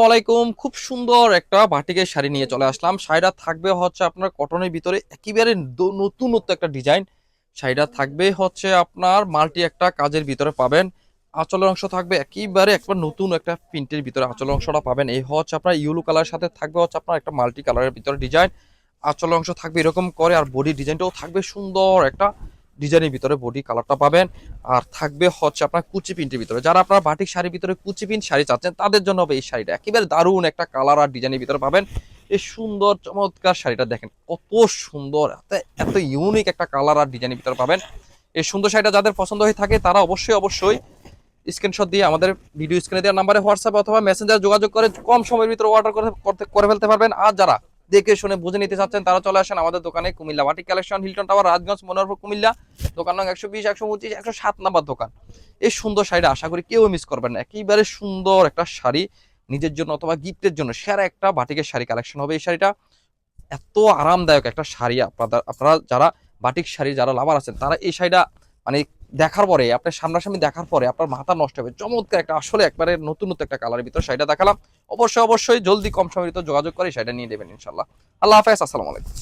ওয়ালাইকুম, খুব সুন্দর একটা বাটিকের শাড়ি নিয়ে চলে আসলাম। শাড়িটা থাকবে হচ্ছে আপনার কটনের ভিতরে একেবারে নতুনত্ব একটা ডিজাইন। শাড়িটা থাকবে হচ্ছে আপনার মাল্টি একটা কাজের ভিতরে পাবেন। আঁচলের অংশ থাকবে একেবারে একবার নতুন একটা প্রিন্টের ভিতরে আঁচলের অংশটা পাবেন। এই হচ্ছে আপনার ইউলো কালারের সাথে থাকবে হচ্ছে আপনার একটা মাল্টি কালারের ভিতরে ডিজাইন। আঁচলের অংশ থাকবে এরকম করে, আর বডি ডিজাইনটাও থাকবে সুন্দর একটা ডিজাইনের ভিতরে বডি কালারটা পাবেন। আর থাকবে হচ্ছে আপনার কুচি প্রিন্টের ভিতরে, যারা আপনার বাটিক শাড়ির ভিতরে কুচি প্রিন্ট শাড়ি চাচ্ছেন তাদের জন্য হবে এই শাড়িটা। একেবারে দারুণ একটা কালার আর ডিজাইনের ভিতরে পাবেন এই সুন্দর চমৎকার শাড়িটা। দেখেন কত সুন্দর, এত এত ইউনিক একটা কালার আর ডিজাইনের ভিতরে পাবেন। এই সুন্দর শাড়িটা যাদের পছন্দ হয়ে থাকে তারা অবশ্যই অবশ্যই স্ক্রিনশট দিয়ে আমাদের ভিডিও স্ক্রিনে দেওয়ার নাম্বারে হোয়াটসঅ্যাপ অথবা মেসেঞ্জার যোগাযোগ করে কম সময়ের ভিতরে অর্ডার করে ফেলতে পারবেন। আর যারা দেখে শুনে বুঝে নিতে চাচ্ছেন তারা চলে আসেন আমাদের দোকানে, Comilla batik collection, Hilton tower, Rajganj, Manoharpur, Comilla. দোকান নং 120, 125, 107 নাম্বার দোকান। এই সুন্দর শাড়িটা আশা করি কেউ মিস করবেন না। একেবারে সুন্দর একটা শাড়ি, নিজের জন্য অথবা গিফটের জন্য সেরা একটা বাটিকের শাড়ি কালেকশন হবে এই শাড়িটা। এত আরামদায়ক একটা শাড়ি, আপনারা যারা বাটিক শাড়ি যারা লাভার আছেন তারা এই শাড়িটা মানে দেখার পরে, আপনার সামনাসামনি দেখার পরে আপনার মাথা নষ্ট হবে। চমৎকার একটা, আসলে একবারে নতুন নতুন একটা কালারের ভিতরে শাড়িটা দেখালাম। অবশ্যই অবশ্যই জলদি কম সময়ের ভিতরে যোগাযোগ করে শাড়িটা নিয়ে দেবেন ইনশাল্লাহ। আল্লাহ হাফেজ, আসসালামু আলাইকুম।